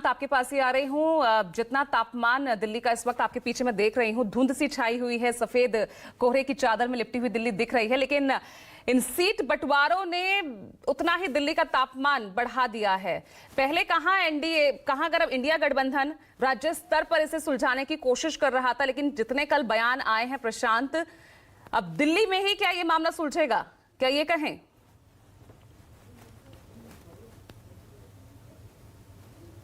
आपके पास ही आ रही हूँ। जितना तापमान दिल्ली का इस वक्त आपके पीछे मैं देख रही हूँ, धुंध सी छाई हुई है, सफेद कोहरे की चादर में लिपटी हुई दिल्ली दिख रही है। लेकिन इन सीट बंटवारों ने उतना ही दिल्ली का तापमान बढ़ा दिया है। पहले कहां एनडीए, कहां अगर इंडिया गठबंधन राज्य स्तर पर इसे सुलझाने की कोशिश कर रहा था, लेकिन जितने कल बयान आए हैं प्रशांत, अब दिल्ली में ही क्या ये मामला सुलझेगा, क्या ये कहें?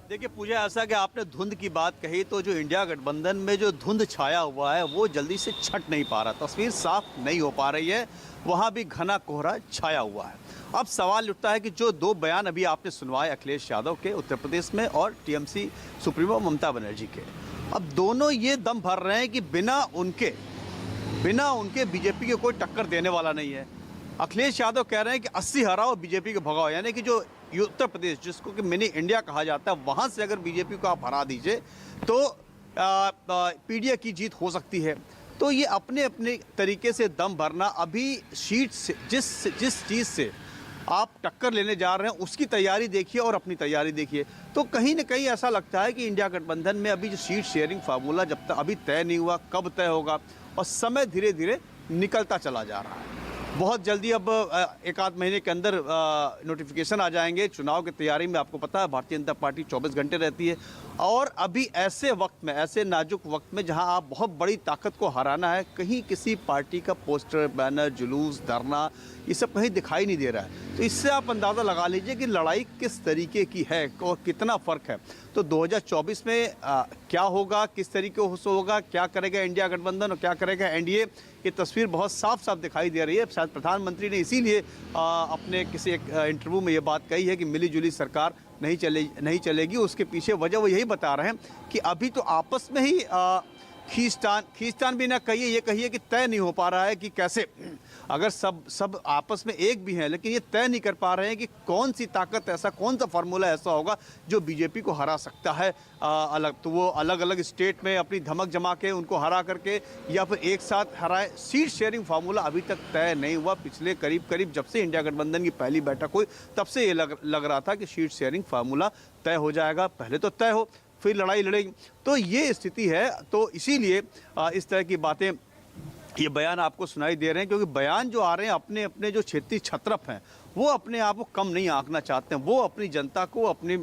देखिए पूजा, ऐसा कि आपने धुंध की बात कही, तो जो इंडिया गठबंधन में जो धुंध छाया हुआ है वो जल्दी से छट नहीं पा रहा, तस्वीर साफ नहीं हो पा रही है, वहाँ भी घना कोहरा छाया हुआ है। अब सवाल उठता है कि जो दो बयान अभी आपने सुनवाए अखिलेश यादव के उत्तर प्रदेश में और टीएमसी सुप्रीमो ममता बनर्जी के, अब दोनों ये दम भर रहे हैं कि बिना उनके बीजेपी के कोई टक्कर देने वाला नहीं है। अखिलेश यादव कह रहे हैं कि 80 हराओ बीजेपी को भगाओ, यानी कि जो उत्तर प्रदेश जिसको कि मिनी इंडिया कहा जाता है, वहां से अगर बीजेपी को आप हरा दीजिए तो पीडीए की जीत हो सकती है। तो ये अपने अपने तरीके से दम भरना, अभी सीट से जिस चीज़ से आप टक्कर लेने जा रहे हैं उसकी तैयारी देखिए और अपनी तैयारी देखिए। तो कहीं ना कहीं ऐसा लगता है कि इंडिया गठबंधन में अभी जो सीट शेयरिंग फार्मूला जब तक अभी तय नहीं हुआ, कब तय होगा, और समय धीरे धीरे निकलता चला जा रहा है। बहुत जल्दी अब एक आध महीने के अंदर नोटिफिकेशन आ जाएंगे। चुनाव की तैयारी में आपको पता है भारतीय जनता पार्टी 24 घंटे रहती है, और अभी ऐसे वक्त में, ऐसे नाजुक वक्त में जहां आप बहुत बड़ी ताकत को हराना है, कहीं किसी पार्टी का पोस्टर, बैनर, जुलूस, धरना, ये सब कहीं दिखाई नहीं दे रहा है। तो इससे आप अंदाज़ा लगा लीजिए कि लड़ाई किस तरीके की है और कितना फ़र्क है। तो 2024 में क्या होगा, किस तरीके से होगा, क्या करेगा इंडिया गठबंधन और क्या करेगा एनडीए, ये तस्वीर बहुत साफ साफ दिखाई दे रही है। शायद प्रधानमंत्री ने इसीलिए अपने किसी एक इंटरव्यू में ये बात कही है कि मिली जुली सरकार नहीं चलेगी। उसके पीछे वजह वो यही बता रहे हैं कि अभी तो आपस में ही खींचतान भी ना कहिए, ये कहिए कि तय नहीं हो पा रहा है कि कैसे, अगर सब आपस में एक भी हैं, लेकिन ये तय नहीं कर पा रहे हैं कि कौन सी ताकत, ऐसा कौन सा फार्मूला ऐसा होगा जो बीजेपी को हरा सकता है अलग। तो वो अलग अलग स्टेट में अपनी धमक जमा के उनको हरा करके या फिर एक साथ हराए। सीट शेयरिंग फार्मूला अभी तक तय नहीं हुआ। पिछले करीब जब से इंडिया गठबंधन की पहली बैठक हुई, तब से ये लग रहा था कि सीट शेयरिंग फार्मूला तय हो जाएगा, पहले तो तय हो फिर लड़ाई लड़ेगी। तो ये स्थिति है। तो इसीलिए इस तरह की बातें, ये बयान आपको सुनाई दे रहे हैं, क्योंकि बयान जो आ रहे हैं अपने अपने जो क्षेत्रीय छत्रप हैं, वो अपने आप को कम नहीं आंकना चाहते हैं। वो अपनी जनता को, अपनी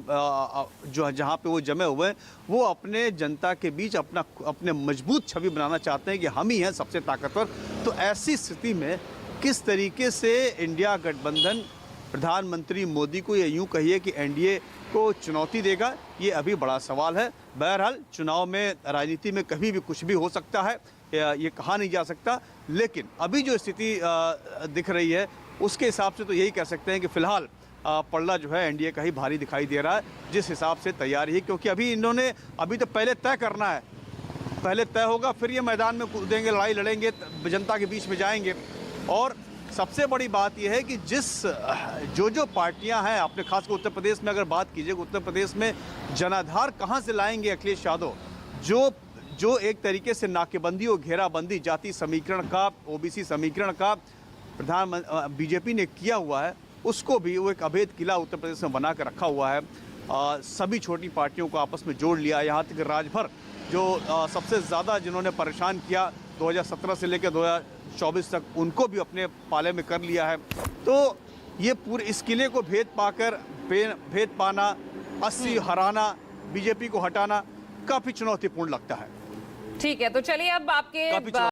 जो जहाँ पे वो जमे हुए हैं, वो अपने जनता के बीच अपने मजबूत छवि बनाना चाहते हैं कि हम ही हैं सबसे ताकतवर। तो ऐसी स्थिति में किस तरीके से इंडिया गठबंधन प्रधानमंत्री मोदी को, या यूँ कहिए कि एनडीए को चुनौती देगा, ये अभी बड़ा सवाल है। बहरहाल चुनाव में, राजनीति में कभी भी कुछ भी हो सकता है, ये कहा नहीं जा सकता, लेकिन अभी जो स्थिति दिख रही है उसके हिसाब से तो यही कह सकते हैं कि फिलहाल पलड़ा जो है एनडीए का ही भारी दिखाई दे रहा है, जिस हिसाब से तैयारी है। क्योंकि अभी तो पहले तय करना है, पहले तय होगा फिर ये मैदान में कूदेंगे, लड़ाई लड़ेंगे, जनता के बीच में जाएंगे। और सबसे बड़ी बात यह है कि जो पार्टियां हैं, आपने खासकर उत्तर प्रदेश में अगर बात कीजिएगा, उत्तर प्रदेश में जनाधार कहां से लाएंगे अखिलेश यादव, जो एक तरीके से नाकेबंदी और घेराबंदी, जाति समीकरण का, ओबीसी समीकरण का बीजेपी ने किया हुआ है, उसको भी वो एक अभेद किला उत्तर प्रदेश में बना कर रखा हुआ है। सभी छोटी पार्टियों को आपस में जोड़ लिया। यहाँ तक राजभर जो सबसे ज़्यादा जिन्होंने परेशान किया 2017 से लेकर 2024 तक, उनको भी अपने पाले में कर लिया है। तो ये पूरे इस किले को भेद पाना, 80 हराना, बीजेपी को हटाना काफ़ी चुनौतीपूर्ण लगता है। ठीक है, तो चलिए अब आपके